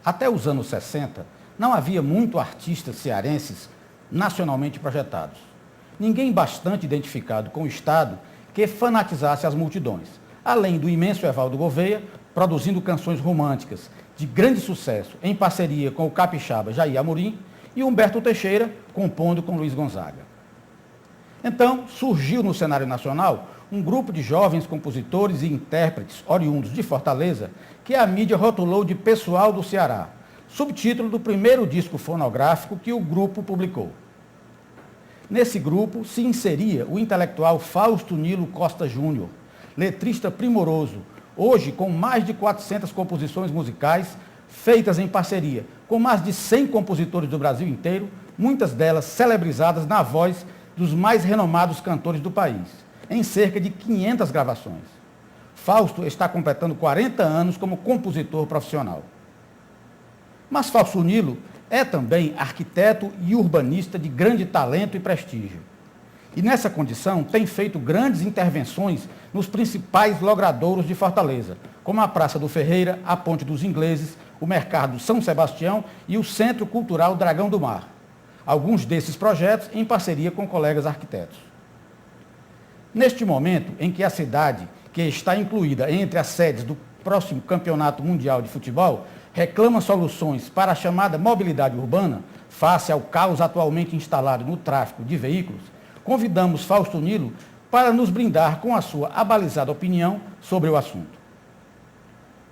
Até os anos 60, não havia muito artistas cearenses nacionalmente projetados. Ninguém bastante identificado com o Estado que fanatizasse as multidões, além do imenso Evaldo Gouveia, produzindo canções românticas de grande sucesso em parceria com o capixaba Jair Amorim, e Humberto Teixeira, compondo com Luiz Gonzaga. Então, surgiu no cenário nacional um grupo de jovens compositores e intérpretes oriundos de Fortaleza, que a mídia rotulou de Pessoal do Ceará, subtítulo do primeiro disco fonográfico que o grupo publicou. Nesse grupo se inseria o intelectual Fausto Nilo Costa Júnior, letrista primoroso, hoje com mais de 400 composições musicais feitas em parceria com mais de 100 compositores do Brasil inteiro, muitas delas celebrizadas na voz dos mais renomados cantores do país, em cerca de 500 gravações. Fausto está completando 40 anos como compositor profissional. Mas Fausto Nilo é também arquiteto e urbanista de grande talento e prestígio. E nessa condição tem feito grandes intervenções nos principais logradouros de Fortaleza, como a Praça do Ferreira, a Ponte dos Ingleses, o Mercado São Sebastião e o Centro Cultural Dragão do Mar. Alguns desses projetos em parceria com colegas arquitetos. Neste momento em que a cidade, que está incluída entre as sedes do próximo Campeonato Mundial de Futebol, reclama soluções para a chamada mobilidade urbana, face ao caos atualmente instalado no tráfego de veículos, convidamos Fausto Nilo para nos brindar com a sua abalizada opinião sobre o assunto.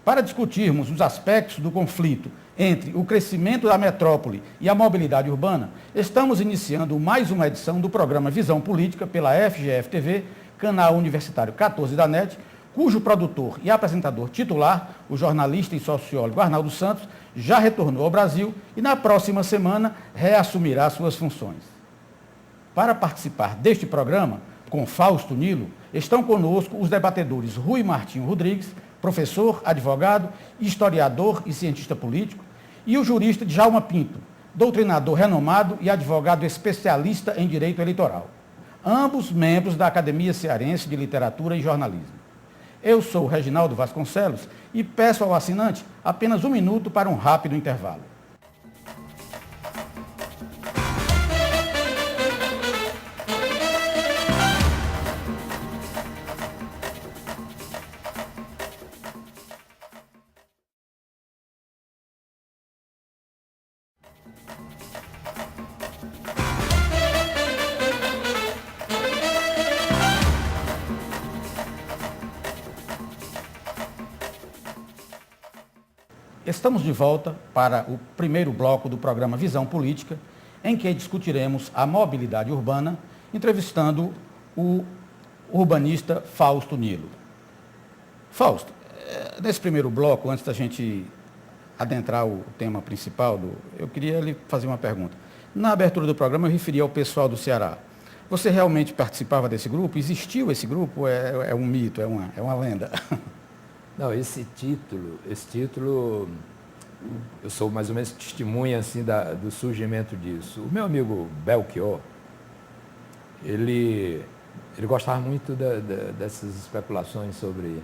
Para discutirmos os aspectos do conflito entre o crescimento da metrópole e a mobilidade urbana, estamos iniciando mais uma edição do programa Visão Política pela FGF-TV, canal universitário 14 da NET, cujo produtor e apresentador titular, o jornalista e sociólogo Arnaldo Santos, já retornou ao Brasil e na próxima semana reassumirá suas funções. Para participar deste programa, com Fausto Nilo, estão conosco os debatedores Rui Martinho Rodrigues, professor, advogado, historiador e cientista político, e o jurista Djalma Pinto, doutrinador renomado e advogado especialista em direito eleitoral. Ambos membros da Academia Cearense de Literatura e Jornalismo. Eu sou Reginaldo Vasconcelos e peço ao assinante apenas 1 minuto para um rápido intervalo. Estamos de volta para o primeiro bloco do programa Visão Política, em que discutiremos a mobilidade urbana, entrevistando o urbanista Fausto Nilo. Fausto, nesse primeiro bloco, antes da gente adentrar o tema principal, eu queria lhe fazer uma pergunta. Na abertura do programa eu referi ao pessoal do Ceará. Você realmente participava desse grupo? Existiu esse grupo? É um mito, é uma lenda? Não, esse título, eu sou mais ou menos testemunha assim, do surgimento disso. O meu amigo Belchior, ele gostava muito dessas especulações sobre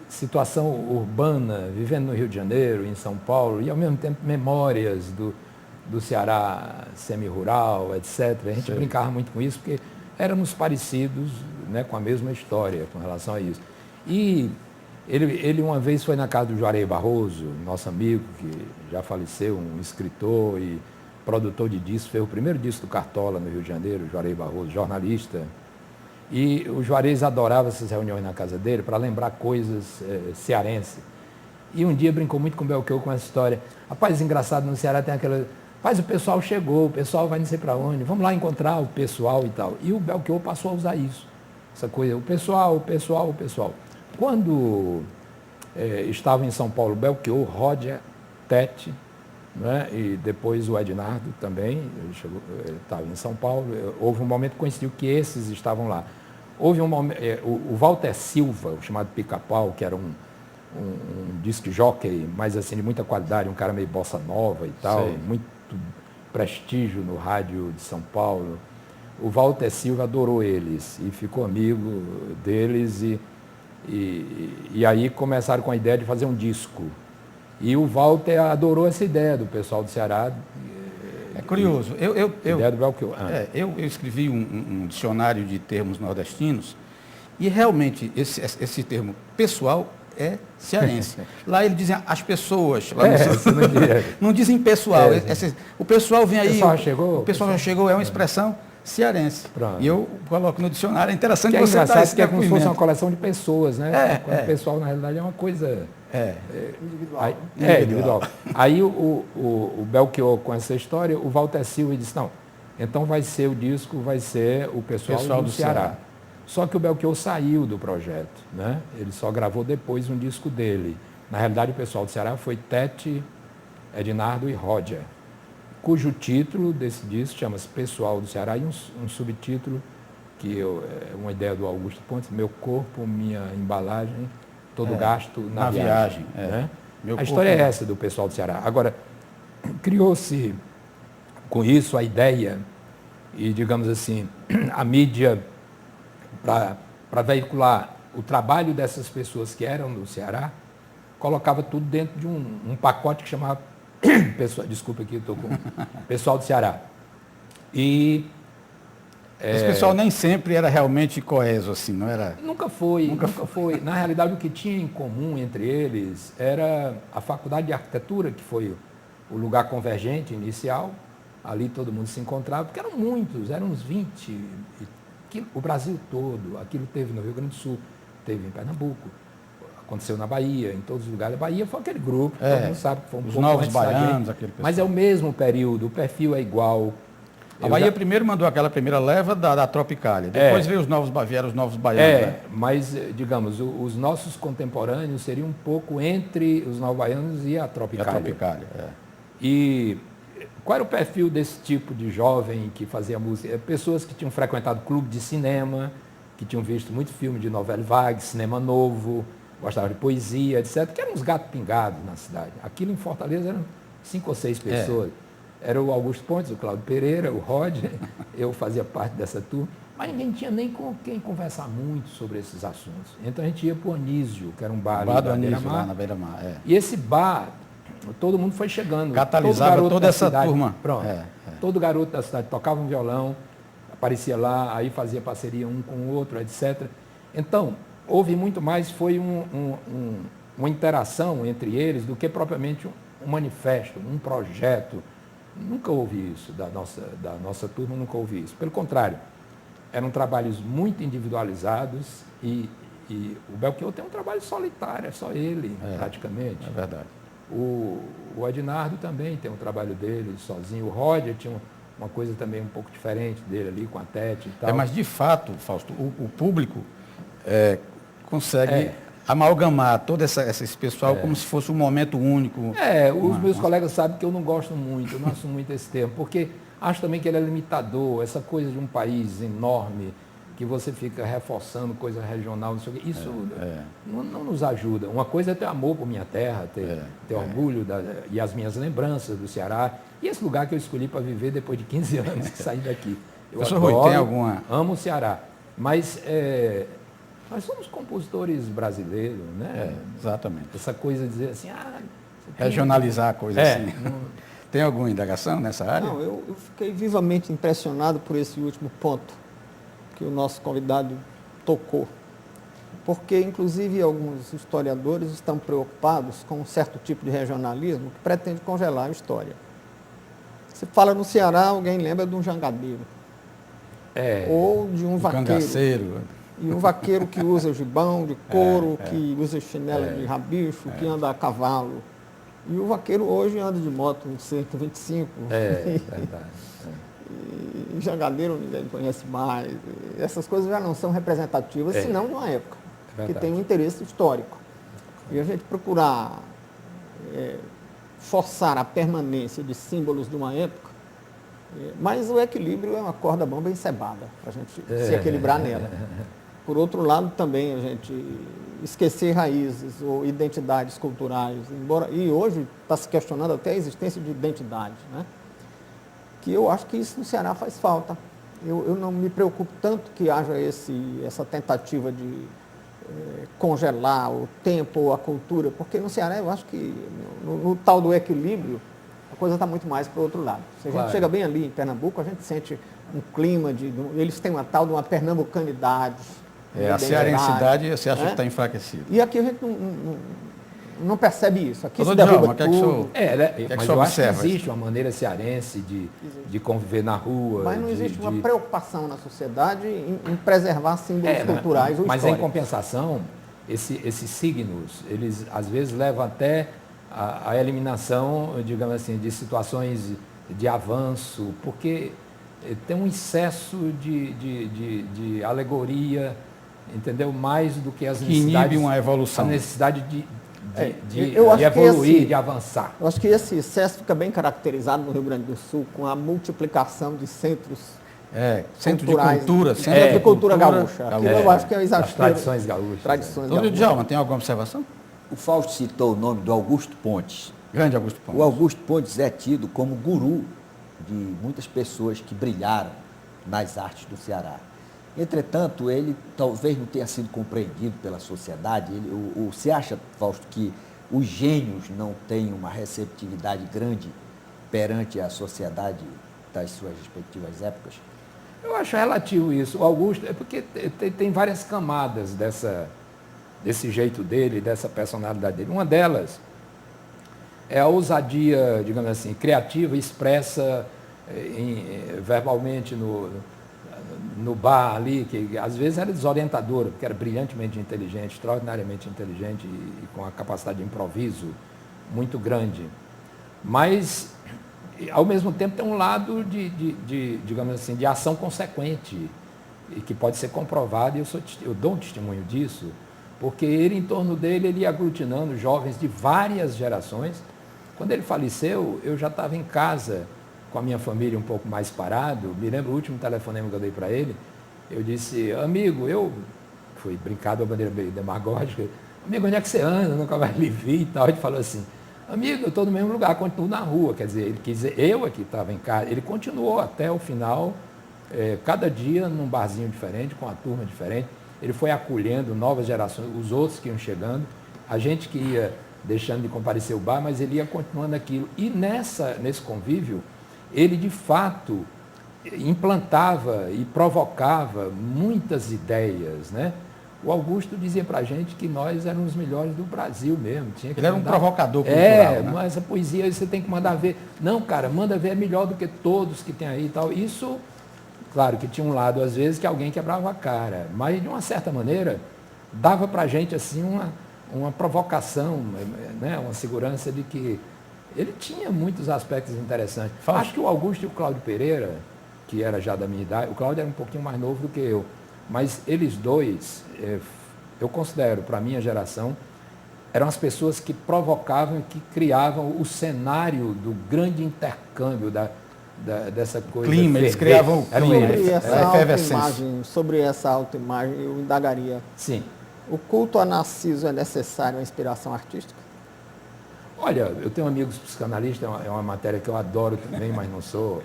situação urbana, vivendo no Rio de Janeiro, em São Paulo, e ao mesmo tempo memórias do Ceará semi-rural, etc. A gente brincava muito com isso, porque éramos parecidos, né, com a mesma história com relação a isso. E ele uma vez foi na casa do Juarez Barroso, nosso amigo, que já faleceu, um escritor e produtor de discos, fez o primeiro disco do Cartola no Rio de Janeiro, Juarez Barroso, jornalista. E o Juarez adorava essas reuniões na casa dele para lembrar coisas cearenses. E um dia brincou muito com o Belchior com essa história. Rapaz, engraçado, no Ceará tem aquela... Rapaz, o pessoal chegou, o pessoal vai não sei para onde, vamos lá encontrar o pessoal e tal. E o Belchior passou a usar isso, essa coisa, o pessoal. Quando estava em São Paulo, Belchior, Roger, Tete, né, e depois o Ednardo também, ele estava em São Paulo, houve um momento que coincidiu que esses estavam lá. Houve um momento, o Walter Silva, o chamado Pica-Pau, que era um disc jockey, mas assim, de muita qualidade, um cara meio bossa nova e tal, muito prestígio no rádio de São Paulo. O Walter Silva adorou eles e ficou amigo deles e aí começaram com a ideia de fazer um disco. E o Walter adorou essa ideia do pessoal do Ceará. É curioso. Ideia do Belchior. Eu escrevi um dicionário de termos nordestinos e realmente esse termo pessoal é cearense. Lá eles dizem as pessoas. Lá não dizem pessoal. O pessoal vem aí. O pessoal chegou? O pessoal já chegou, é uma expressão cearense. Pronto. E eu coloco no dicionário. É interessante que você dar esse que é como se fosse uma coleção de pessoas, né? O pessoal, na realidade, é uma coisa... individual. Individual. Aí o Belchior, com essa história, o Walter Silva disse, não, então vai ser o disco, vai ser o pessoal do Ceará. Só que o Belchior saiu do projeto, né? Ele só gravou depois um disco dele. Na realidade, o pessoal do Ceará foi Tete, Ednardo e Roger, cujo título desse disco chama-se Pessoal do Ceará e um subtítulo que é uma ideia do Augusto Pontes, Meu Corpo, Minha Embalagem, Todo Gasto na Viagem. Né? A história é essa do pessoal do Ceará. Agora, criou-se com isso a ideia e, digamos assim, a mídia para veicular o trabalho dessas pessoas que eram do Ceará, colocava tudo dentro de um pacote que chamava desculpa aqui, eu estou com pessoal do Ceará. E esse pessoal nem sempre era realmente coeso, assim, não era? Nunca foi. Na realidade, o que tinha em comum entre eles era a Faculdade de Arquitetura, que foi o lugar convergente inicial. Ali todo mundo se encontrava, porque eram muitos, eram uns 20. O Brasil todo, aquilo teve no Rio Grande do Sul, teve em Pernambuco, aconteceu na Bahia, em todos os lugares. A Bahia foi aquele grupo, todo mundo sabe que foi um os pouco novos antes baianos, aquele pessoal. Mas é o mesmo período, o perfil é igual. A Bahia primeiro mandou aquela primeira leva da Tropicália, depois veio os novos baianos. Né? Mas, digamos, os nossos contemporâneos seriam um pouco entre os novos baianos e a Tropicália. E qual era o perfil desse tipo de jovem que fazia música? Pessoas que tinham frequentado clube de cinema, que tinham visto muito filme de novela vague, cinema novo, gostavam de poesia, etc., que eram uns gatos pingados na cidade. Aquilo em Fortaleza eram 5 ou 6 pessoas. Era o Augusto Pontes, o Cláudio Pereira, o Roger, eu fazia parte dessa turma, mas ninguém tinha nem com quem conversar muito sobre esses assuntos. Então a gente ia para o Anísio, que era um bar ali do Anísio, lá na Beira-Mar. E esse bar, todo mundo foi chegando. Catalisava toda essa turma. Pronto. Todo garoto da cidade tocava um violão, aparecia lá, aí fazia parceria um com o outro, etc. Então, houve muito mais, foi uma interação entre eles do que propriamente um manifesto, um projeto. Nunca houve isso da nossa turma, nunca houve isso. Pelo contrário, eram trabalhos muito individualizados e o Belchior tem um trabalho solitário, é só ele, praticamente. É verdade. O Ednardo também tem um trabalho dele sozinho. O Roger tinha uma coisa também um pouco diferente dele ali, com a Tete e tal. Mas de fato, Fausto, o público consegue amalgamar todo esse pessoal como se fosse um momento único. Os meus colegas sabem que eu não gosto muito, eu não acho muito esse termo, porque acho também que ele é limitador, essa coisa de um país enorme, que você fica reforçando coisa regional, não sei o quê. Isso não nos ajuda. Uma coisa é ter amor por minha terra, ter orgulho e as minhas lembranças do Ceará, e esse lugar que eu escolhi para viver depois de 15 anos que saí daqui. Eu adoro, amo o Ceará, mas nós somos compositores brasileiros, né? Exatamente. Essa coisa de dizer assim, regionalizar a coisa assim. Tem alguma indagação nessa área? Não, eu fiquei vivamente impressionado por esse último ponto que o nosso convidado tocou. Porque, inclusive, alguns historiadores estão preocupados com um certo tipo de regionalismo que pretende congelar a história. Se fala no Ceará, alguém lembra de um jangadeiro. Ou de um vaqueiro. Cangaceiro. E um vaqueiro que usa gibão de couro, que usa chinelo de rabicho, que anda a cavalo. E o vaqueiro hoje anda de moto, um 125. Verdade. E jangadeiro ninguém conhece mais. Essas coisas já não são representativas, senão de uma época, que tem um interesse histórico. E a gente procurar forçar a permanência de símbolos de uma época, mas o equilíbrio é uma corda bamba encebada, para a gente se equilibrar nela. Por outro lado, também a gente esquecer raízes ou identidades culturais, e hoje está se questionando até a existência de identidade, né? Que eu acho que isso no Ceará faz falta. Eu não me preocupo tanto que haja essa tentativa de congelar o tempo ou a cultura, porque no Ceará eu acho que no tal do equilíbrio a coisa está muito mais para o outro lado. Se a gente chega bem ali em Pernambuco, a gente sente um clima eles têm uma tal de uma pernambucanidade. A cearensidade você acha que está enfraquecida. E aqui a gente não percebe isso. Aqui se derruba tudo. Mas eu acho que existe uma maneira cearense de conviver na rua. Mas não existe uma preocupação na sociedade em preservar símbolos culturais ou mas históricos. em compensação, esses signos, eles às vezes levam até a eliminação, digamos assim, de situações de avanço, porque tem um excesso de alegoria, entendeu? Mais do que as necessidades. Que inibe uma evolução. A necessidade de de evoluir, de avançar. Eu acho que esse excesso fica bem caracterizado no Rio Grande do Sul com a multiplicação de centros centro culturais, de cultura. Centro de cultura gaúcha. Eu acho que é um exagero. As tradições gaúchas. Djalma, tem alguma observação? O Fausto citou o nome do Augusto Pontes. Grande Augusto Pontes. O Augusto Pontes é tido como guru de muitas pessoas que brilharam nas artes do Ceará. Entretanto, ele talvez não tenha sido compreendido pela sociedade. Você acha, Fausto, que os gênios não têm uma receptividade grande perante a sociedade das suas respectivas épocas? Eu acho relativo isso. O Augusto, é porque tem várias camadas desse jeito dele, dessa personalidade dele. Uma delas é a ousadia, digamos assim, criativa, expressa verbalmente no bar ali, que às vezes era desorientadora, porque era brilhantemente inteligente, extraordinariamente inteligente e com a capacidade de improviso muito grande. Mas, ao mesmo tempo, tem um lado digamos assim, de ação consequente, e que pode ser comprovado, e eu dou um testemunho disso, porque ele, em torno dele, ele ia aglutinando jovens de várias gerações. Quando ele faleceu, eu já estava em casa, com a minha família um pouco mais parado. Me lembro o último telefonema que eu dei para ele. Eu disse, amigo, fui brincar de uma maneira meio demagógica, amigo, onde é que você anda? Nunca mais lhe vi e tal. Ele falou assim, amigo, eu estou no mesmo lugar, continuo na rua. Quer dizer, ele quis dizer, eu aqui estava em casa. Ele continuou até o final, cada dia num barzinho diferente, com uma turma diferente. Ele foi acolhendo novas gerações, os outros que iam chegando, a gente que ia deixando de comparecer ao bar, mas ele ia continuando aquilo. E nesse convívio, ele de fato implantava e provocava muitas ideias, né? O Augusto dizia para a gente que nós éramos os melhores do Brasil mesmo. Ele era um provocador cultural, né? Mas a poesia você tem que mandar ver. Não, cara, manda ver, é melhor do que todos que tem aí e tal. Isso, claro que tinha um lado, às vezes, que alguém quebrava a cara, mas de uma certa maneira dava para a gente assim uma provocação, né? Uma segurança de que ele tinha muitos aspectos interessantes. Acho que o Augusto e o Cláudio Pereira, que era já da minha idade, o Cláudio era um pouquinho mais novo do que eu, mas eles dois, eu considero, para a minha geração, eram as pessoas que provocavam e que criavam o cenário do grande intercâmbio dessa coisa. Clima, eles criavam o clima. Sobre essa autoimagem, eu indagaria. Sim. O culto a Narciso é necessário à inspiração artística? Olha, eu tenho amigos psicanalistas, é uma matéria que eu adoro também, mas não sou,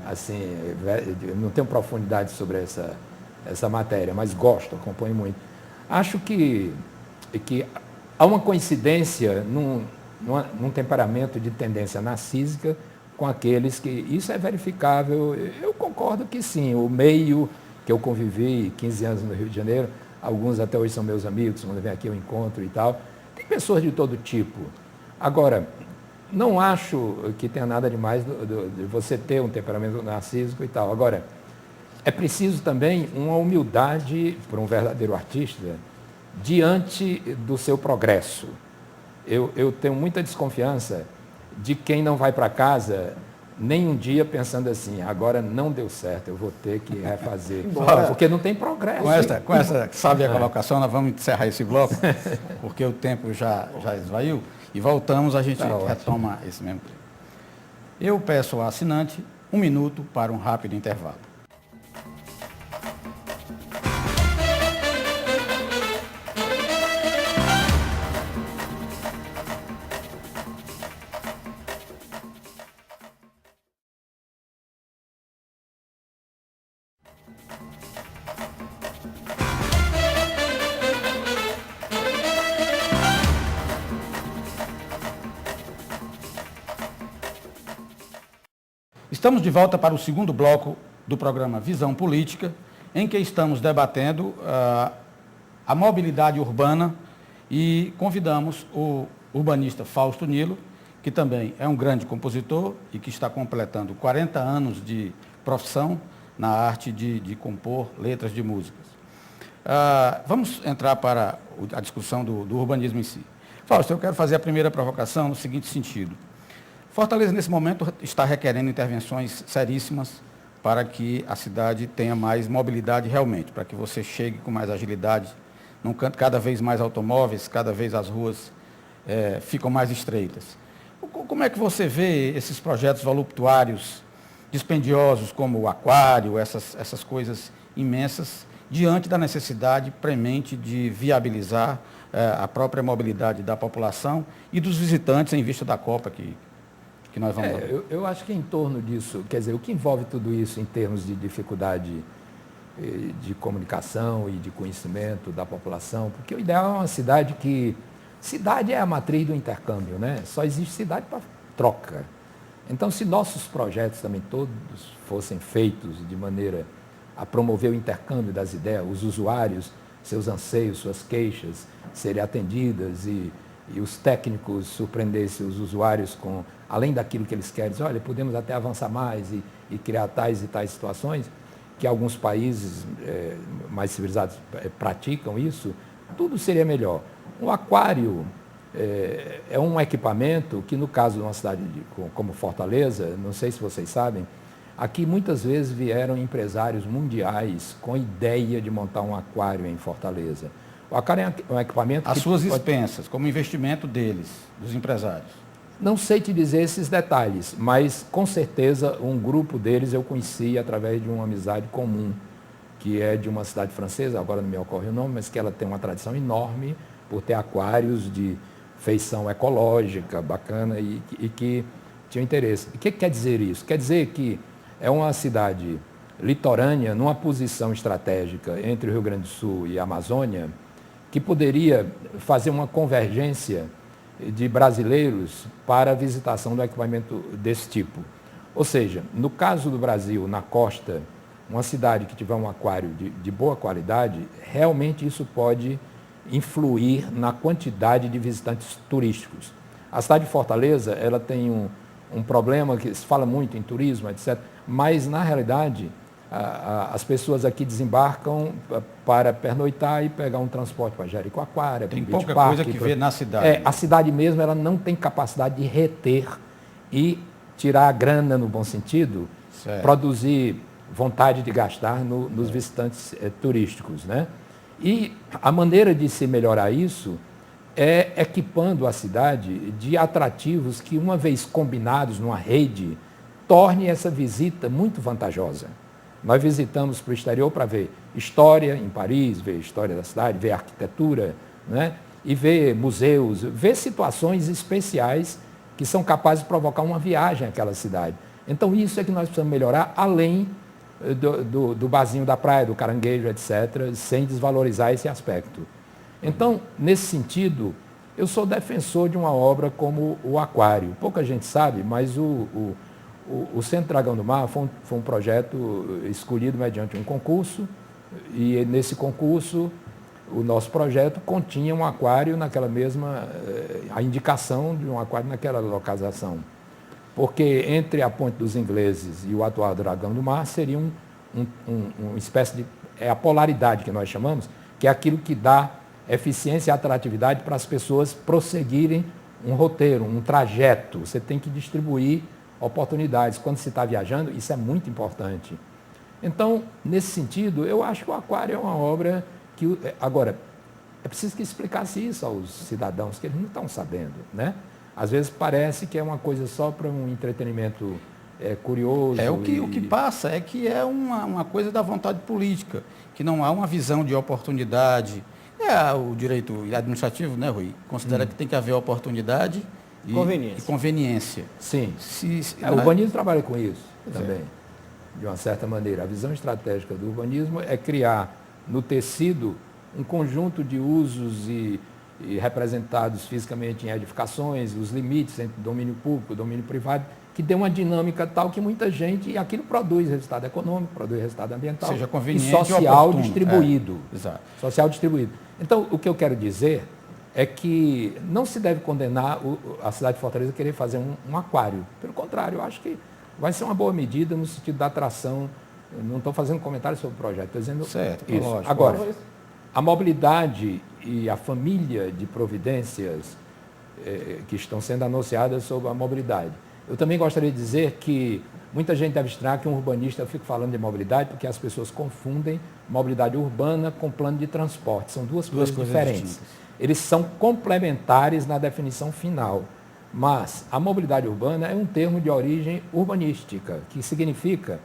assim, não tenho profundidade sobre essa matéria, mas gosto, acompanho muito. Acho que há uma coincidência num temperamento de tendência narcísica com aqueles que... Isso é verificável, eu concordo que sim. O meio que eu convivi 15 anos no Rio de Janeiro, alguns até hoje são meus amigos, quando vem aqui eu encontro e tal. Tem pessoas de todo tipo. Agora, não acho que tenha nada demais de você ter um temperamento narcísico e tal. Agora, é preciso também uma humildade para um verdadeiro artista diante do seu progresso. Eu tenho muita desconfiança de quem não vai para casa nem um dia pensando assim, agora não deu certo, eu vou ter que refazer. Porque não tem progresso. Com essa sábia colocação, nós vamos encerrar esse bloco, porque o tempo já esvaiu. E voltamos, a gente retoma esse mesmo tempo. Eu peço ao assinante 1 minuto para um rápido intervalo. Estamos de volta para o segundo bloco do programa Visão Política, em que estamos debatendo a mobilidade urbana e convidamos o urbanista Fausto Nilo, que também é um grande compositor e que está completando 40 anos de profissão na arte de compor letras de músicas. Vamos entrar para a discussão do urbanismo em si. Fausto, eu quero fazer a primeira provocação no seguinte sentido. Fortaleza, nesse momento, está requerendo intervenções seríssimas para que a cidade tenha mais mobilidade realmente, para que você chegue com mais agilidade. Num canto, cada vez mais automóveis, cada vez as ruas ficam mais estreitas. Como é que você vê esses projetos voluptuários, dispendiosos, como o aquário, essas coisas imensas, diante da necessidade premente de viabilizar a própria mobilidade da população e dos visitantes em vista da Copa que nós vamos lá? Eu acho que em torno disso, quer dizer, o que envolve tudo isso em termos de dificuldade de comunicação e de conhecimento da população, porque o ideal é uma cidade que... Cidade é a matriz do intercâmbio, né? Só existe cidade para troca. Então, se nossos projetos também todos fossem feitos de maneira a promover o intercâmbio das ideias, os usuários, seus anseios, suas queixas serem atendidas e os técnicos surpreendessem os usuários com, além daquilo que eles querem, dizer, olha, podemos até avançar mais e criar tais e tais situações, que alguns países mais civilizados praticam isso, tudo seria melhor. O aquário é um equipamento que, no caso de uma cidade como Fortaleza, não sei se vocês sabem, aqui muitas vezes vieram empresários mundiais com a ideia de montar um aquário em Fortaleza. O aquário é um equipamento... As suas expensas, como investimento deles, dos empresários. Não sei te dizer esses detalhes, mas com certeza um grupo deles eu conheci através de uma amizade comum, que é de uma cidade francesa, agora não me ocorre o nome, mas que ela tem uma tradição enorme por ter aquários de feição ecológica, bacana, e que tinham interesse. O que quer dizer isso? Quer dizer que é uma cidade litorânea, numa posição estratégica entre o Rio Grande do Sul e a Amazônia, que poderia fazer uma convergência de brasileiros para a visitação do equipamento desse tipo. Ou seja, no caso do Brasil, na costa, uma cidade que tiver um aquário de boa qualidade, realmente isso pode influir na quantidade de visitantes turísticos. A cidade de Fortaleza, ela tem um problema que se fala muito em turismo, etc., mas, na realidade, as pessoas aqui desembarcam para pernoitar e pegar um transporte para Jericoacoara, tem pouca coisa que ver na cidade. A cidade mesmo, ela não tem capacidade de reter e tirar a grana, no bom sentido, produzir vontade de gastar nos visitantes turísticos, né? E a maneira de se melhorar isso é equipando a cidade de atrativos que, uma vez combinados numa rede, torne essa visita muito vantajosa. Nós visitamos para o exterior para ver história em Paris, ver história da cidade, ver arquitetura, né? E ver museus, ver situações especiais que são capazes de provocar uma viagem àquela cidade. Então, isso é que nós precisamos melhorar, além do barzinho da praia, do caranguejo, etc., sem desvalorizar esse aspecto. Então, nesse sentido, eu sou defensor de uma obra como o Aquário. Pouca gente sabe, mas o Centro Dragão do Mar foi um projeto escolhido mediante um concurso, e nesse concurso o nosso projeto continha um aquário naquela mesma, a indicação de um aquário naquela localização. Porque entre a Ponte dos Ingleses e o atual Dragão do Mar seria uma espécie de... É a polaridade que nós chamamos, que é aquilo que dá eficiência e atratividade para as pessoas prosseguirem um roteiro, um trajeto. Você tem que distribuir oportunidades. Quando se está viajando, isso é muito importante. Então, nesse sentido, eu acho que o Aquário é uma obra que... Agora, é preciso que explicasse isso aos cidadãos, que eles não estão sabendo, né? Às vezes parece que é uma coisa só para um entretenimento curioso. O que passa é que é uma coisa da vontade política, que não há uma visão de oportunidade. O direito administrativo, né, Rui, considera que tem que haver oportunidade e conveniência. Sim. O urbanismo trabalha com isso também, de uma certa maneira. A visão estratégica do urbanismo é criar no tecido um conjunto de usos e representados fisicamente em edificações, os limites entre domínio público e domínio privado, que dê uma dinâmica tal que muita gente, e aquilo produz resultado econômico, produz resultado ambiental seja e conveniente social e distribuído. Exato. Social distribuído. Então, o que eu quero dizer é que não se deve condenar a cidade de Fortaleza a querer fazer um aquário. Pelo contrário, eu acho que vai ser uma boa medida no sentido da atração. Eu não estou fazendo comentário sobre o projeto, estou dizendo certo, isso. lógico. Agora, a mobilidade e a família de providências que estão sendo anunciadas sobre a mobilidade. Eu também gostaria de dizer que muita gente deve estranhar que um urbanista fique falando de mobilidade porque as pessoas confundem mobilidade urbana com plano de transporte. São duas coisas diferentes. Distintas. Eles são complementares na definição final. Mas a mobilidade urbana é um termo de origem urbanística, que significa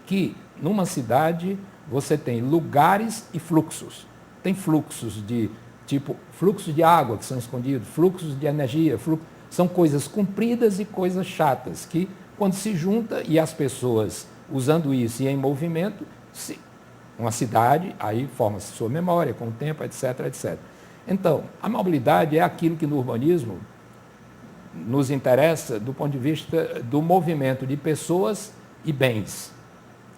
que numa cidade você tem lugares e fluxos. Tem fluxos de tipo fluxos de água que são escondidos, fluxos de energia, são coisas compridas e coisas chatas, que quando se junta e as pessoas usando isso e em movimento, uma cidade, aí forma-se sua memória com o tempo, etc, etc. Então, a mobilidade é aquilo que no urbanismo nos interessa do ponto de vista do movimento de pessoas e bens.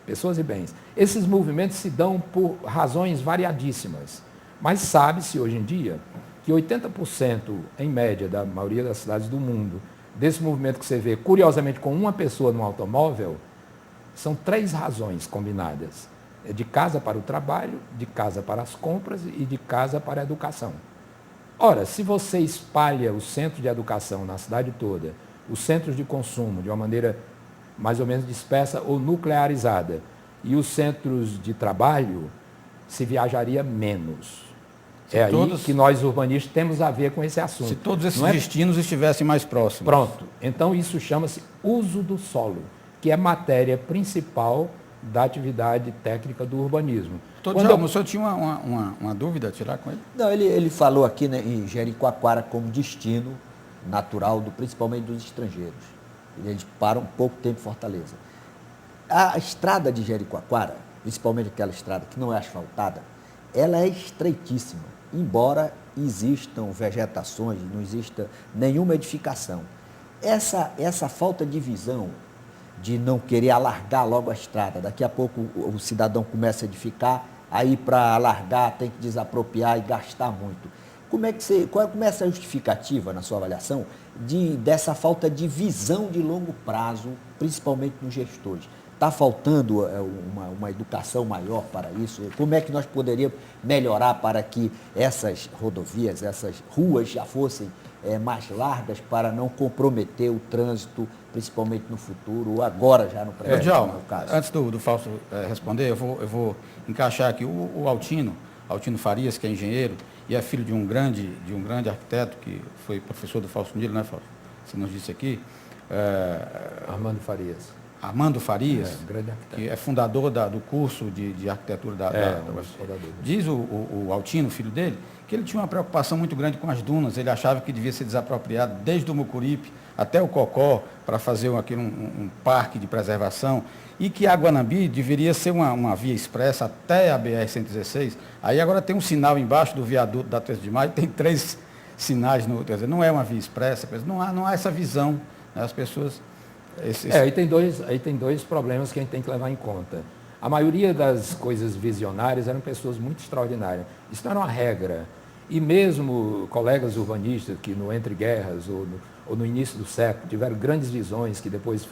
Pessoas e bens. Esses movimentos se dão por razões variadíssimas, mas sabe-se hoje em dia que 80%, em média, da maioria das cidades do mundo, desse movimento que você vê, curiosamente, com uma pessoa no automóvel, são 3 razões combinadas. É de casa para o trabalho, de casa para as compras e de casa para a educação. Ora, se você espalha o centro de educação na cidade toda, os centros de consumo de uma maneira mais ou menos dispersa ou nuclearizada, e os centros de trabalho, se viajaria menos. É aí que nós urbanistas temos a ver com esse assunto. Se todos esses destinos estivessem mais próximos. Pronto. Então isso chama-se uso do solo, que é matéria principal da atividade técnica do urbanismo. O senhor tinha uma dúvida a tirar com ele? Não, ele falou aqui, né, em Jericoacoara como destino natural, principalmente dos estrangeiros. Eles param pouco tempo em Fortaleza. A estrada de Jericoacoara, principalmente aquela estrada que não é asfaltada, ela é estreitíssima, embora existam vegetações, não exista nenhuma edificação. Essa falta de visão, de não querer alargar logo a estrada, daqui a pouco o cidadão começa a edificar, aí para alargar tem que desapropriar e gastar muito. Como é essa justificativa, na sua avaliação, dessa falta de visão de longo prazo, principalmente nos gestores? Está faltando uma educação maior para isso? Como é que nós poderíamos melhorar para que essas rodovias, essas ruas já fossem mais largas para não comprometer o trânsito, principalmente no futuro, ou agora já no presente, Djalma, no caso? Antes do Fausto responder, eu vou encaixar aqui o Altino Farias, que é engenheiro e é filho de um grande arquiteto, que foi professor do Fausto Miller, né, Fausto? Você nos disse aqui. Armando Farias, que é fundador do curso de arquitetura da UFCM. Diz o Altino, filho dele, que ele tinha uma preocupação muito grande com as dunas. Ele achava que devia ser desapropriado desde o Mucuripe até o Cocó para fazer um parque de preservação e que a Guanambi deveria ser uma via expressa até a BR-116. Aí agora tem um sinal embaixo do viaduto da 13 de Maio, tem 3 sinais, quer dizer, não é uma via expressa, não há essa visão, né? As pessoas... Aí tem dois problemas que a gente tem que levar em conta. A maioria das coisas visionárias eram pessoas muito extraordinárias. Isso não era uma regra. E mesmo colegas urbanistas que no Entre Guerras ou no início do século tiveram grandes visões que depois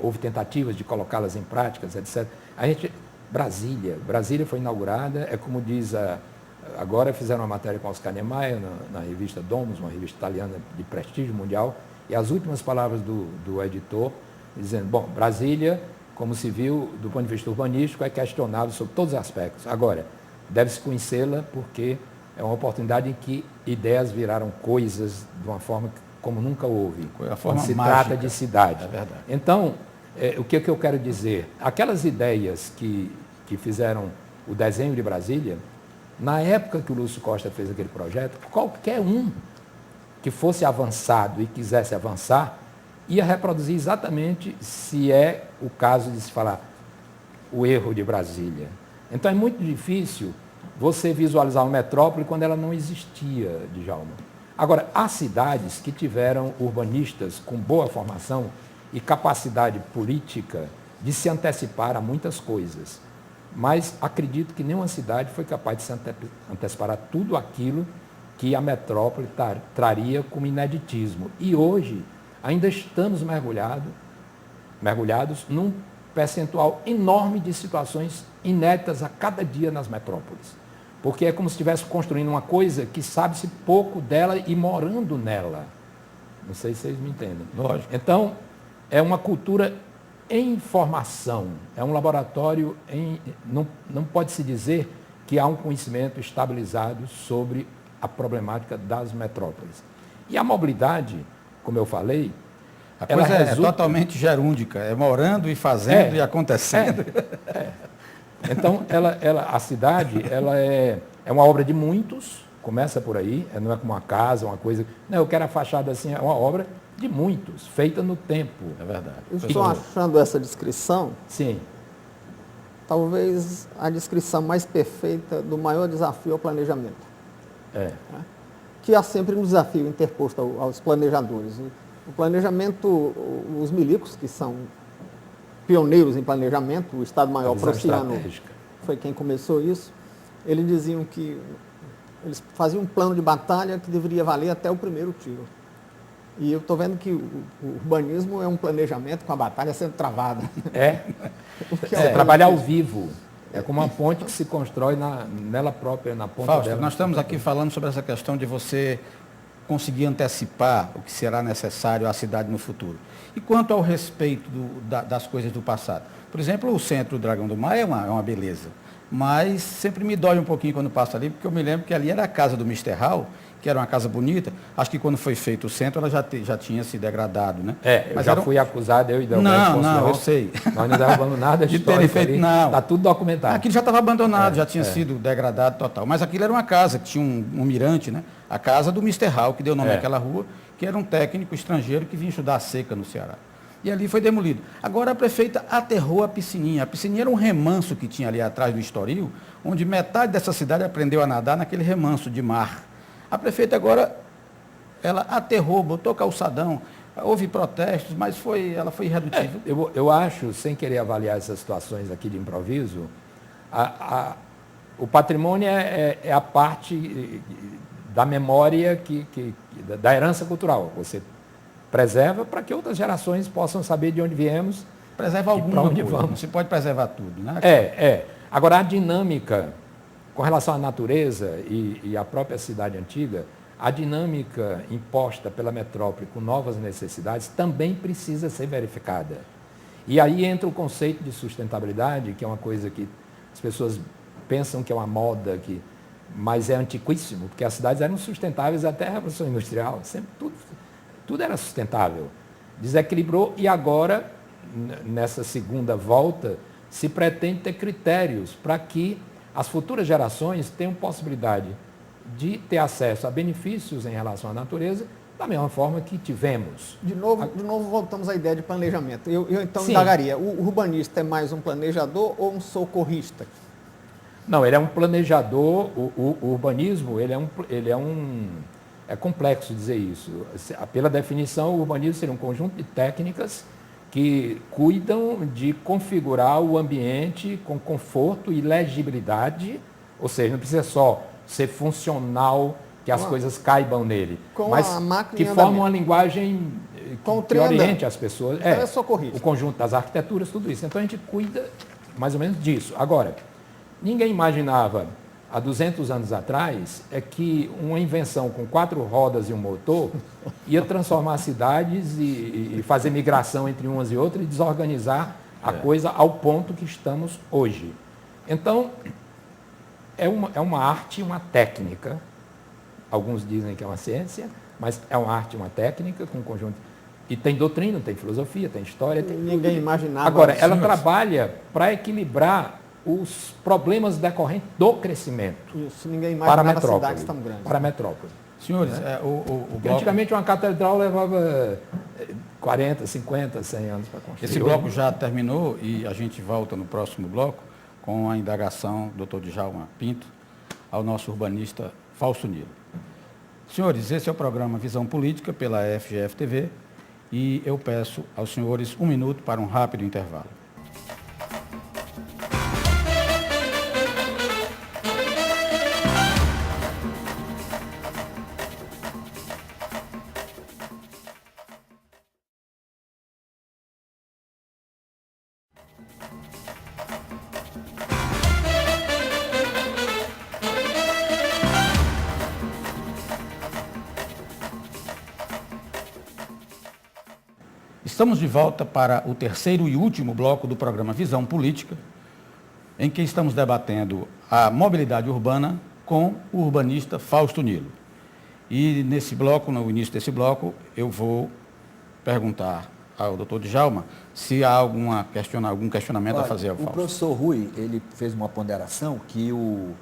houve tentativas de colocá-las em práticas, etc. Brasília foi inaugurada, é como diz agora fizeram uma matéria com Oscar Niemeyer na revista Domus, uma revista italiana de prestígio mundial. E as últimas palavras do editor, dizendo, Brasília, como se viu, do ponto de vista urbanístico, é questionável sobre todos os aspectos. Agora, deve-se conhecê-la porque é uma oportunidade em que ideias viraram coisas de uma forma como nunca houve, quando se trata de cidade. É verdade. Então, o que eu quero dizer? Aquelas ideias que fizeram o desenho de Brasília, na época que o Lúcio Costa fez aquele projeto, qualquer um que fosse avançado e quisesse avançar, ia reproduzir exatamente se é o caso de se falar o erro de Brasília. Então é muito difícil você visualizar uma metrópole quando ela não existia, Djalma. Agora, há cidades que tiveram urbanistas com boa formação e capacidade política de se antecipar a muitas coisas. Mas acredito que nenhuma cidade foi capaz de se antecipar a tudo aquilo que a metrópole traria como ineditismo. E hoje ainda estamos mergulhados num percentual enorme de situações inéditas a cada dia nas metrópoles. Porque é como se estivesse construindo uma coisa que sabe-se pouco dela e morando nela. Não sei se vocês me entendem. Lógico. Então, é uma cultura em formação, é um laboratório não pode-se dizer que há um conhecimento estabilizado sobre a problemática das metrópoles. E a mobilidade, como eu falei, a coisa é totalmente gerúndica, é morando e fazendo e acontecendo. Então, a cidade é uma obra de muitos, começa por aí, não é como uma casa, uma coisa. Não, eu quero a fachada assim, é uma obra de muitos, feita no tempo. É verdade. Eu estou achando essa descrição, sim, talvez a descrição mais perfeita do maior desafio ao planejamento. Que há sempre um desafio interposto aos planejadores. O planejamento, os milicos, que são pioneiros em planejamento, o Estado-Maior prussiano foi quem começou isso, eles diziam que eles faziam um plano de batalha que deveria valer até o primeiro tiro. E eu estou vendo que o urbanismo é um planejamento com a batalha sendo travada. Trabalhar ao vivo. É como uma ponte que se constrói nela própria, na ponta Fausto, dela. nós estamos aqui falando sobre essa questão de você conseguir antecipar o que será necessário à cidade no futuro. E quanto ao respeito das coisas do passado? Por exemplo, o centro do Dragão do Mar é uma beleza, mas sempre me dói um pouquinho quando passo ali, porque eu me lembro que ali era a casa do Mr. Hall, que era uma casa bonita. Acho que quando foi feito o centro, ela já tinha se degradado, né? Mas já fui acusado, eu e Delberto Não, eu sei. Nós não derrubamos nada de terem feito, não. Está tudo documentado. Aquilo já estava abandonado, já tinha sido degradado total. Mas aquilo era uma casa, que tinha um mirante, né? A casa do Mr. Hall, que deu nome àquela rua, que era um técnico estrangeiro que vinha estudar a seca no Ceará. E ali foi demolido. Agora a prefeita aterrou a piscininha. A piscininha era um remanso que tinha ali atrás do Estoril, onde metade dessa cidade aprendeu a nadar naquele remanso de mar. A prefeita agora, ela aterrou, botou calçadão, houve protestos, mas ela foi irredutível. Eu acho, sem querer avaliar essas situações aqui de improviso, o patrimônio é a parte da memória, da herança cultural. Você preserva para que outras gerações possam saber de onde viemos. Preserva alguma onde coisa, vamos. não se pode preservar tudo, né? Agora, a dinâmica com relação à natureza e à própria cidade antiga, a dinâmica imposta pela metrópole com novas necessidades também precisa ser verificada. E aí entra o conceito de sustentabilidade, que é uma coisa que as pessoas pensam que é uma moda, mas é antiquíssimo, porque as cidades eram sustentáveis até a Revolução Industrial, sempre tudo era sustentável. Desequilibrou e agora, nessa segunda volta, se pretende ter critérios para que as futuras gerações tenham possibilidade de ter acesso a benefícios em relação à natureza, da mesma forma que tivemos. De novo voltamos à ideia de planejamento. Eu então indagaria, o urbanista é mais um planejador ou um socorrista? Não, ele é um planejador. O urbanismo, é complexo dizer isso. Pela definição, o urbanismo seria um conjunto de técnicas que cuidam de configurar o ambiente com conforto e legibilidade, ou seja, não precisa só ser funcional, que as coisas caibam nele, mas que forma uma linguagem que oriente as pessoas. Então é socorrista. O conjunto das arquiteturas, tudo isso. Então a gente cuida mais ou menos disso. Agora, ninguém imaginava, há 200 anos atrás, que uma invenção com 4 rodas e um motor ia transformar cidades e fazer migração entre umas e outras e desorganizar a coisa ao ponto que estamos hoje. Então, é uma arte e uma técnica. Alguns dizem que é uma ciência, mas é uma arte e uma técnica com um conjunto. E tem doutrina, tem filosofia, tem história. Ninguém imaginava. Agora, ela trabalha para equilibrar os problemas decorrentes do crescimento. Isso, ninguém imaginava cidades tão grandes. Para a metrópole. Senhores, Antigamente uma catedral levava 40, 50, 100 anos para construir. Esse bloco já terminou e a gente volta no próximo bloco com a indagação do Dr. Djalma Pinto ao nosso urbanista Fausto Nilo. Senhores, esse é o programa Visão Política pela FGF-TV e eu peço aos senhores 1 minuto para um rápido intervalo. Estamos de volta para o terceiro e último bloco do programa Visão Política, em que estamos debatendo a mobilidade urbana com o urbanista Fausto Nilo. E nesse bloco, no início desse bloco, eu vou perguntar ao doutor Djalma se há algum questionamento a fazer ao Fausto. O professor Rui, ele fez uma ponderação que o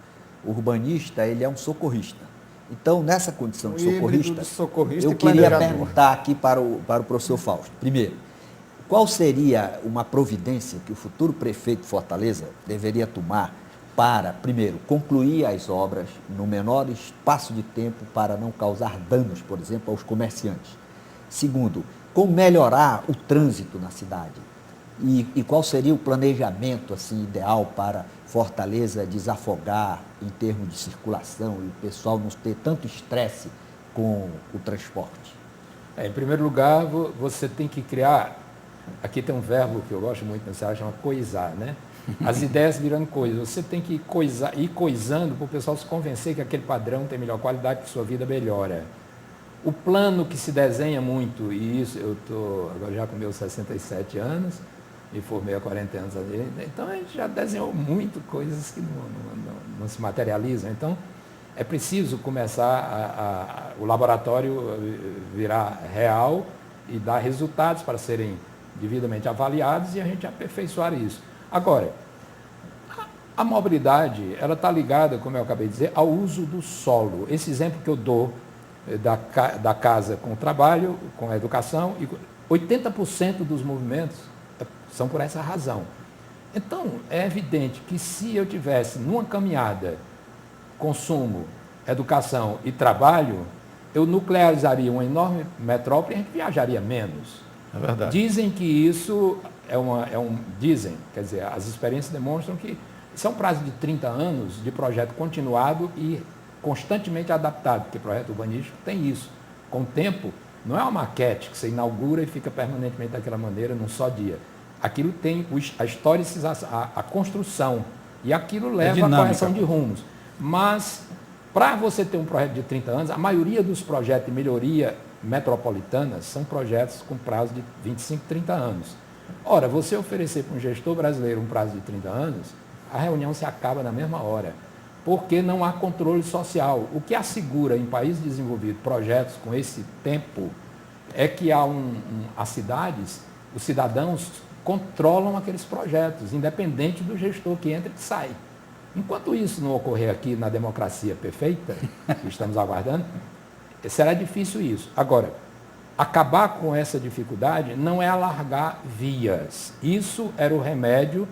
urbanista, ele é um socorrista. Então, nessa condição de socorrista, eu queria perguntar aqui para o professor Fausto. Primeiro, qual seria uma providência que o futuro prefeito de Fortaleza deveria tomar para, primeiro, concluir as obras no menor espaço de tempo para não causar danos, por exemplo, aos comerciantes? Segundo, como melhorar o trânsito na cidade? E qual seria o planejamento assim, ideal para Fortaleza desafogar em termos de circulação e o pessoal não ter tanto estresse com o transporte? Em primeiro lugar, você tem que criar, aqui tem um verbo que eu gosto muito nessa área, chama coisar, né? As ideias virando coisas. Você tem que ir coisando para o pessoal se convencer que aquele padrão tem melhor qualidade, que sua vida melhora. O plano que se desenha muito, e isso eu estou agora já com meus 67 anos, me formei há 40 anos, então a gente já desenhou muito coisas que não se materializam. Então, é preciso começar o laboratório virar real e dar resultados para serem devidamente avaliados e a gente aperfeiçoar isso. Agora, a mobilidade, ela está ligada, como eu acabei de dizer, ao uso do solo. Esse exemplo que eu dou da casa com o trabalho, com a educação, e 80% dos movimentos são por essa razão. Então, é evidente que se eu tivesse numa caminhada consumo, educação e trabalho, eu nuclearizaria uma enorme metrópole e a gente viajaria menos. É verdade. Dizem que isso dizem, quer dizer, as experiências demonstram que isso é um prazo de 30 anos de projeto continuado e constantemente adaptado, porque projeto urbanístico tem isso. Com o tempo, não é uma maquete que você inaugura e fica permanentemente daquela maneira num só dia. Aquilo tem a historicização, a construção, e aquilo leva à correção de rumos. Mas, para você ter um projeto de 30 anos, a maioria dos projetos de melhoria metropolitana são projetos com prazo de 25, 30 anos. Ora, você oferecer para um gestor brasileiro um prazo de 30 anos, a reunião se acaba na mesma hora, porque não há controle social. O que assegura em países desenvolvidos projetos com esse tempo é que as cidades, os cidadãos controlam aqueles projetos, independente do gestor que entra e que sai. Enquanto isso não ocorrer aqui na democracia perfeita, que estamos aguardando, será difícil isso. Agora, acabar com essa dificuldade não é alargar vias. Isso era o remédio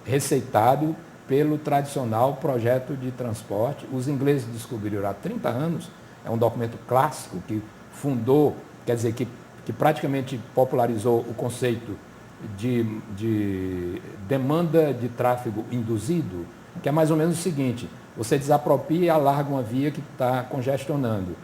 receitado pelo tradicional projeto de transporte. Os ingleses descobriram há 30 anos, é um documento clássico que fundou, quer dizer, que praticamente popularizou o conceito de demanda de tráfego induzido, que é mais ou menos o seguinte: você desapropria e alarga uma via que está congestionando.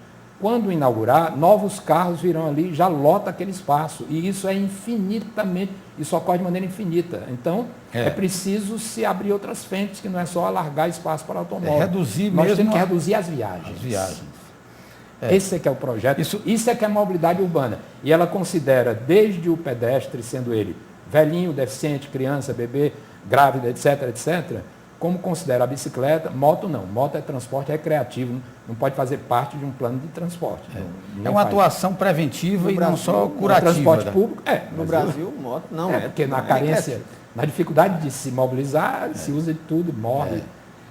Quando inaugurar, novos carros virão ali, já lota aquele espaço. E isso é infinitamente, isso ocorre de maneira infinita. Então, é preciso se abrir outras frentes, que não é só alargar espaço para automóvel. Nós temos que reduzir as viagens. Esse é que é o projeto. Isso é que é a mobilidade urbana. E ela considera desde o pedestre, sendo ele velhinho, deficiente, criança, bebê, grávida, etc., etc., como considera a bicicleta. Moto não. Moto é transporte recreativo, não pode fazer parte de um plano de transporte. É uma atuação preventiva e não só curativa. Transporte público, no Brasil, moto não. Porque na carência, na dificuldade de se mobilizar, se usa de tudo, morre.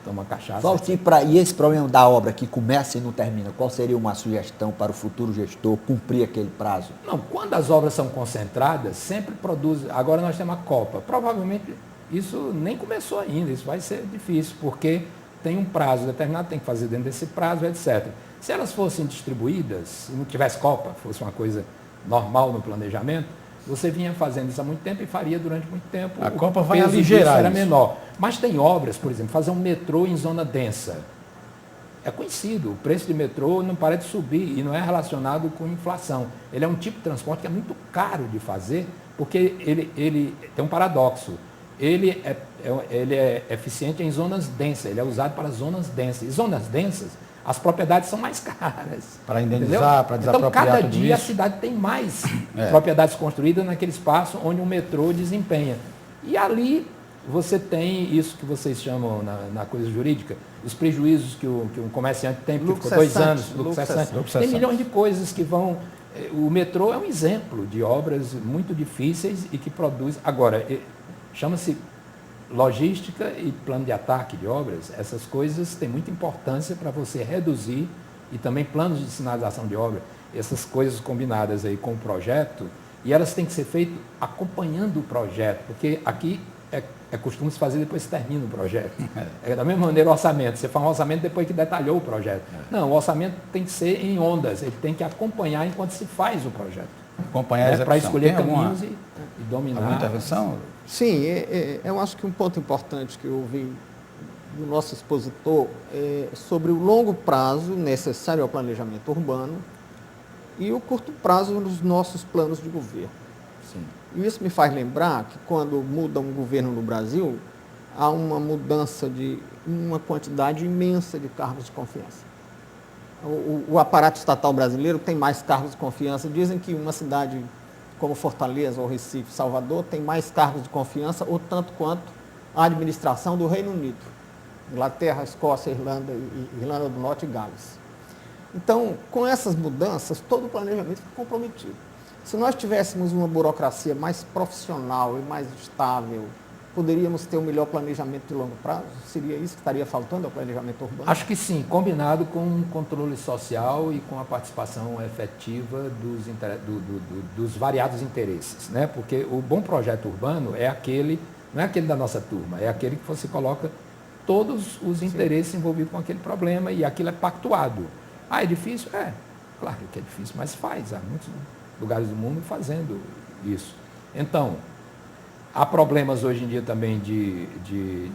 Toma cachaça. Fausto, e esse problema da obra que começa e não termina, qual seria uma sugestão para o futuro gestor cumprir aquele prazo? Não, quando as obras são concentradas, sempre produz. Agora nós temos a Copa. Provavelmente isso nem começou ainda, isso vai ser difícil, porque tem um prazo determinado, tem que fazer dentro desse prazo, etc. Se elas fossem distribuídas, se não tivesse Copa, fosse uma coisa normal no planejamento, você vinha fazendo isso há muito tempo e faria durante muito tempo. A Copa o vai peso aligerar disso era isso. menor. Mas tem obras, por exemplo, fazer um metrô em zona densa. É conhecido, o preço de metrô não para de subir e não é relacionado com inflação. Ele é um tipo de transporte que é muito caro de fazer, porque ele tem um paradoxo. Ele é eficiente em zonas densas, ele é usado para zonas densas. E zonas densas, as propriedades são mais caras. Para indenizar, para desapropriar Então, cada tudo dia isso. a cidade tem mais propriedades construídas naquele espaço onde o metrô desempenha. E ali você tem isso que vocês chamam na coisa jurídica, os prejuízos que um comerciante tem, porque Lucro ficou 2 cessante, anos, lucro cessante. lucro Tem cessante. milhões de coisas que vão... O metrô é um exemplo de obras muito difíceis e que produz... Agora, chama-se logística e plano de ataque de obras. Essas coisas têm muita importância para você reduzir, e também planos de sinalização de obra, essas coisas combinadas aí com o projeto, e elas têm que ser feitas acompanhando o projeto, porque aqui é costume se fazer depois que termina o projeto. É da mesma maneira o orçamento. Você faz um orçamento depois que detalhou o projeto. Não, o orçamento tem que ser em ondas, ele tem que acompanhar enquanto se faz o projeto. Acompanhar a execução. Para escolher Tem alguma- caminhos e dominar. Alguma intervenção? Sim, eu acho que um ponto importante que eu ouvi do nosso expositor é sobre o longo prazo necessário ao planejamento urbano e o curto prazo nos nossos planos de governo. Sim. E isso me faz lembrar que quando muda um governo no Brasil, há uma mudança de uma quantidade imensa de cargos de confiança. O aparato estatal brasileiro tem mais cargos de confiança. Dizem que uma cidade como Fortaleza ou Recife, Salvador, tem mais cargos de confiança, ou tanto quanto a administração do Reino Unido. Inglaterra, Escócia, Irlanda do Norte e Gales. Então, com essas mudanças, todo o planejamento fica comprometido. Se nós tivéssemos uma burocracia mais profissional e mais estável, poderíamos ter um melhor planejamento de longo prazo? Seria isso que estaria faltando ao planejamento urbano? Acho que sim, combinado com um controle social e com a participação efetiva dos variados interesses, né? Porque o bom projeto urbano é aquele, não é aquele da nossa turma, é aquele que você coloca todos os interesses envolvidos com aquele problema e aquilo é pactuado. Ah, é difícil? É, claro que é difícil, mas faz. Há muitos lugares do mundo fazendo isso. Então, há problemas hoje em dia também de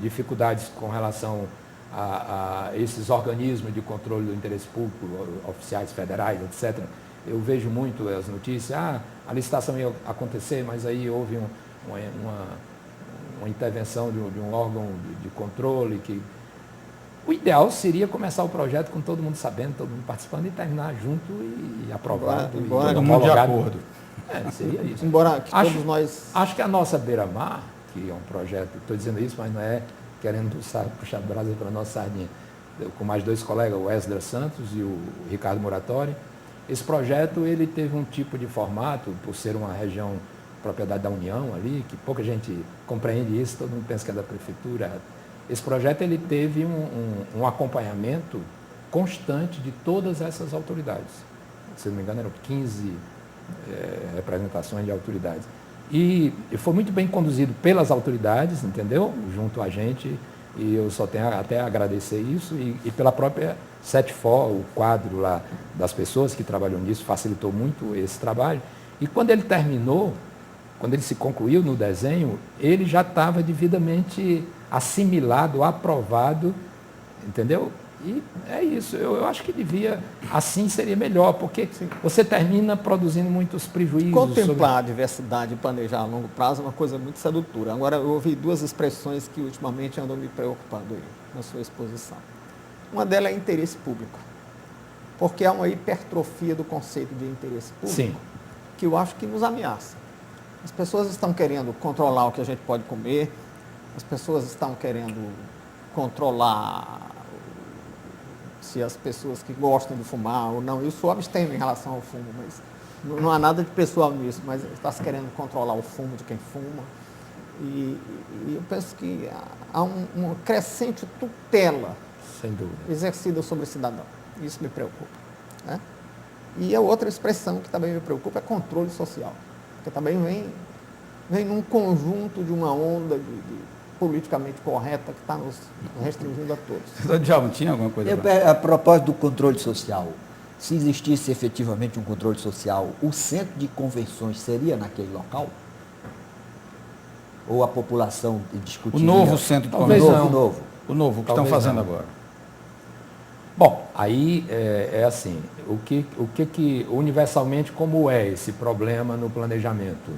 dificuldades com relação a esses organismos de controle do interesse público, oficiais federais, etc. Eu vejo muito as notícias, a licitação ia acontecer, mas aí houve uma intervenção de um órgão de controle que... O ideal seria começar o projeto com todo mundo sabendo, todo mundo participando e terminar junto e aprovado. Embora e todo mundo de homologado. acordo. Seria isso. Embora que todos nós... Acho que a nossa Beira-Mar, que é um projeto, estou dizendo isso, mas não é querendo puxar brasa para a nossa sardinha, eu, com mais 2 colegas, o Esdras Santos e o Ricardo Muratori, esse projeto ele teve um tipo de formato, por ser uma região propriedade da União ali, que pouca gente compreende isso, todo mundo pensa que é da prefeitura. Esse projeto ele teve um acompanhamento constante de todas essas autoridades. Se não me engano, eram 15 representações de autoridades. E foi muito bem conduzido pelas autoridades, entendeu? Junto a gente, e eu só tenho até a agradecer isso, e pela própria CETFOR, o quadro lá das pessoas que trabalham nisso, facilitou muito esse trabalho. E quando ele terminou, quando ele se concluiu no desenho, ele já estava devidamente assimilado, aprovado, entendeu? E é isso, eu acho que devia, assim seria melhor, porque você termina produzindo muitos prejuízos. Contemplar a diversidade e planejar a longo prazo é uma coisa muito sedutora. Agora, eu ouvi 2 expressões que ultimamente andam me preocupando aí na sua exposição. Uma delas é interesse público, porque há uma hipertrofia do conceito de interesse público, que eu acho que nos ameaça. As pessoas estão querendo controlar o que a gente pode comer, as pessoas estão querendo controlar se as pessoas que gostam de fumar ou não. Eu sou abstêmio em relação ao fumo, mas não há nada de pessoal nisso, mas está se querendo controlar o fumo de quem fuma. E eu penso que há uma crescente tutela Sem dúvida. exercida sobre o cidadão. Isso me preocupa, né? E a outra expressão que também me preocupa é controle social, que também vem num conjunto de uma onda politicamente correta que está nos restringindo a todos. Doutor Djalma, tinha alguma coisa? A propósito do controle social, se existisse efetivamente um controle social, o centro de convenções seria naquele local? Ou a população discutiria? O novo centro de Talvez convenções? não. O novo, o que estão Talvez fazendo não. agora? Bom, aí é assim, o que universalmente como é esse problema no planejamento?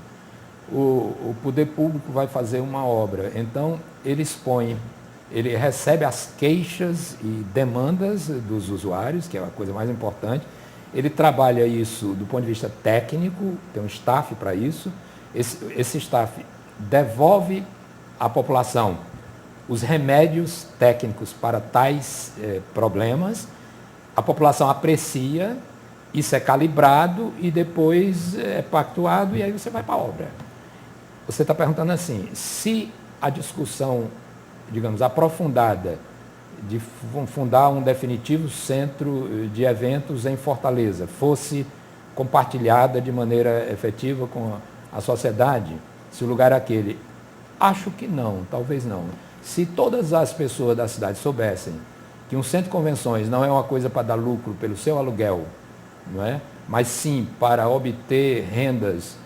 O poder público vai fazer uma obra, então ele recebe as queixas e demandas dos usuários, que é a coisa mais importante, ele trabalha isso do ponto de vista técnico, tem um staff para isso, esse staff devolve à população os remédios técnicos para tais problemas, a população aprecia, isso é calibrado e depois é pactuado e aí você vai para a obra. Você está perguntando assim, se a discussão, digamos, aprofundada de fundar um definitivo centro de eventos em Fortaleza fosse compartilhada de maneira efetiva com a sociedade, se o lugar é aquele, acho que não, talvez não. Se todas as pessoas da cidade soubessem que um centro de convenções não é uma coisa para dar lucro pelo seu aluguel, não é? Mas sim para obter rendas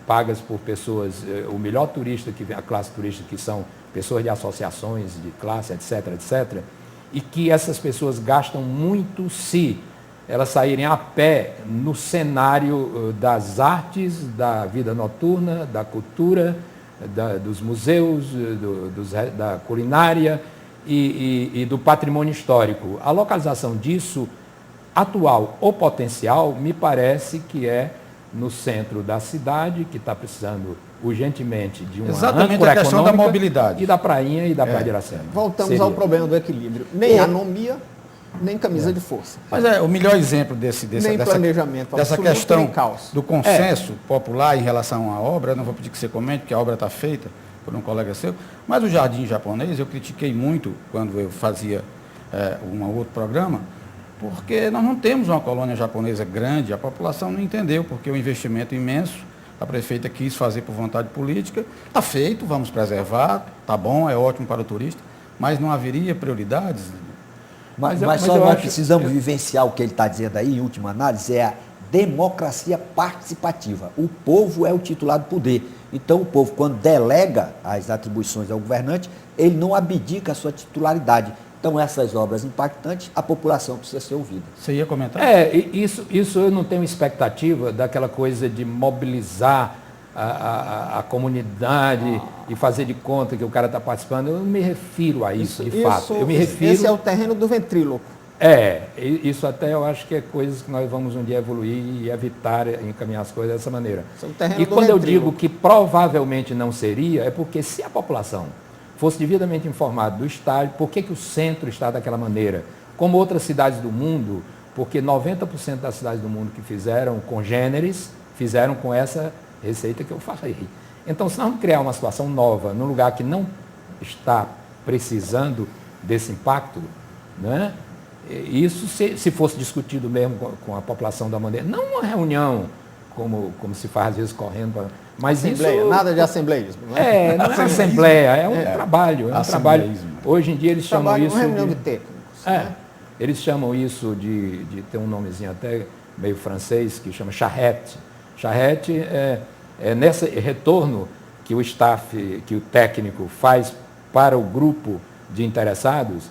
pagas por pessoas, o melhor turista que vem, a classe turista que são pessoas de associações de classe, etc., etc., e que essas pessoas gastam muito se elas saírem a pé no cenário das artes, da vida noturna, da cultura, dos museus, da culinária e do patrimônio histórico. A localização disso, atual ou potencial, me parece que é no centro da cidade, que está precisando urgentemente de uma Exatamente âncora a questão da econômica mobilidade. e da prainha e da Praia de Iracema. Voltamos ao problema do equilíbrio. Nem anomia, nem camisa de força. Mas o melhor exemplo Nem planejamento dessa absoluto, questão nem caos. do consenso popular em relação à obra, eu não vou pedir que você comente, porque a obra está feita por um colega seu, mas o Jardim Japonês eu critiquei muito quando eu fazia um outro programa, porque nós não temos uma colônia japonesa grande, a população não entendeu, porque o investimento imenso, a prefeita quis fazer por vontade política, está feito, vamos preservar, está bom, é ótimo para o turista, mas não haveria prioridades? Mas nós precisamos vivenciar o que ele está dizendo aí, em última análise, é a democracia participativa. O povo é o titular do poder. Então, o povo, quando delega as atribuições ao governante, ele não abdica a sua titularidade. Então, essas obras impactantes, a população precisa ser ouvida. Você ia comentar? Isso eu não tenho expectativa daquela coisa de mobilizar a comunidade e fazer de conta que o cara está participando. Eu não me refiro a isso, de fato. Eu me refiro... Esse é o terreno do ventríloco. Isso até eu acho que é coisas que nós vamos um dia evoluir e evitar encaminhar as coisas dessa maneira. E quando eu digo que provavelmente não seria, é porque se a população fosse devidamente informada do estádio, por que o centro está daquela maneira? Como outras cidades do mundo, porque 90% das cidades do mundo que fizeram congêneres, fizeram com essa receita que eu falei. Então, se nós não criar uma situação nova, num lugar que não está precisando desse impacto, né? Isso se fosse discutido mesmo com a população da maneira, não uma reunião, como se faz às vezes correndo, mas Assembleia, isso... nada de assembleísmo. Né? Não é assembleia, é um trabalho. É um trabalho. Hoje em dia eles chamam isso... Uma reunião de técnicos. Eles chamam isso de ter um nomezinho até meio francês, que chama charrette. Charrette é nesse retorno que o staff, que o técnico faz para o grupo de interessados.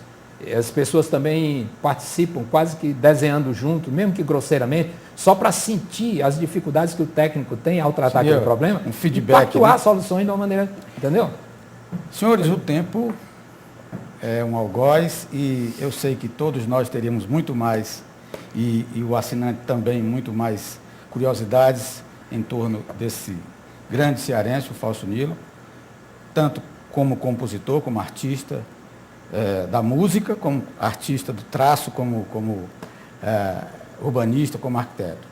As pessoas também participam, quase que desenhando junto, mesmo que grosseiramente, só para sentir as dificuldades que o técnico tem ao tratar aquele problema, um feedback, e pactuar soluções de uma maneira, entendeu? Senhores, o tempo é um algoz e eu sei que todos nós teríamos muito mais, e o assinante também, muito mais curiosidades em torno desse grande cearense, o Fausto Nilo, tanto como compositor, como artista, da música, como artista do traço, como urbanista, como arquiteto.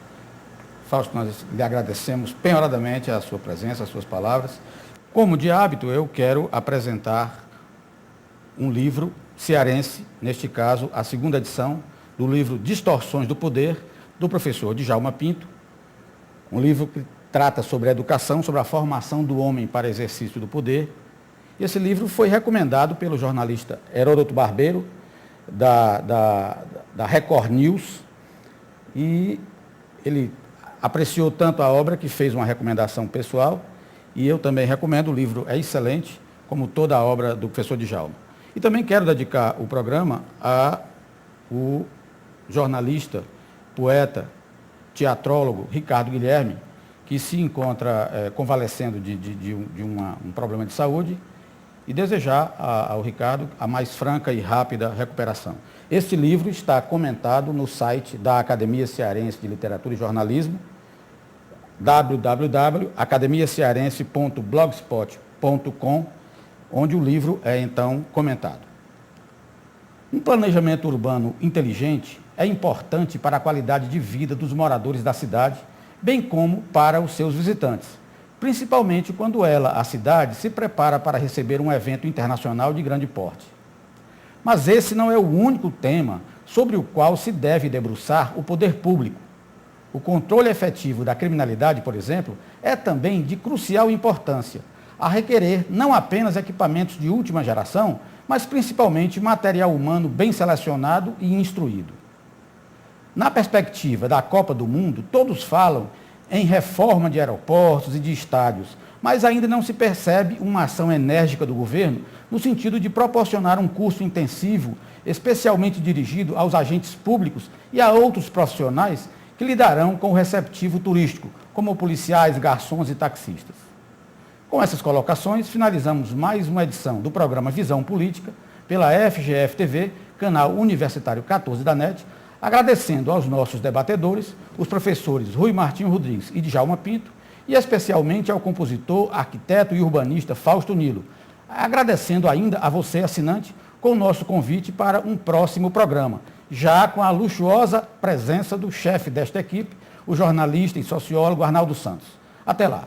Fausto, nós lhe agradecemos penhoradamente a sua presença, as suas palavras. Como de hábito, eu quero apresentar um livro cearense, neste caso, a segunda edição do livro Distorções do Poder, do professor Djalma Pinto, um livro que trata sobre a educação, sobre a formação do homem para exercício do poder, Esse livro foi recomendado pelo jornalista Heródoto Barbeiro, da Record News, e ele apreciou tanto a obra que fez uma recomendação pessoal, e eu também recomendo, o livro é excelente, como toda a obra do professor Djalma. E também quero dedicar o programa ao jornalista, poeta, teatrólogo Ricardo Guilherme, que se encontra convalescendo de um problema de saúde, e desejar ao Ricardo a mais franca e rápida recuperação. Este livro está comentado no site da Academia Cearense de Literatura e Jornalismo, www.academiacearense.blogspot.com, onde o livro é então comentado. Um planejamento urbano inteligente é importante para a qualidade de vida dos moradores da cidade, bem como para os seus visitantes, principalmente quando a cidade, se prepara para receber um evento internacional de grande porte. Mas esse não é o único tema sobre o qual se deve debruçar o poder público. O controle efetivo da criminalidade, por exemplo, é também de crucial importância, a requerer não apenas equipamentos de última geração, mas principalmente material humano bem selecionado e instruído. Na perspectiva da Copa do Mundo, todos falam em reforma de aeroportos e de estádios, mas ainda não se percebe uma ação enérgica do governo no sentido de proporcionar um curso intensivo, especialmente dirigido aos agentes públicos e a outros profissionais que lidarão com o receptivo turístico, como policiais, garçons e taxistas. Com essas colocações, finalizamos mais uma edição do programa Visão Política, pela FGF-TV, canal Universitário 14 da NET, agradecendo aos nossos debatedores, os professores Rui Martinho Rodrigues e Djalma Pinto, e especialmente ao compositor, arquiteto e urbanista Fausto Nilo, agradecendo ainda a você, assinante, com o nosso convite para um próximo programa, já com a luxuosa presença do chefe desta equipe, o jornalista e sociólogo Arnaldo Santos. Até lá!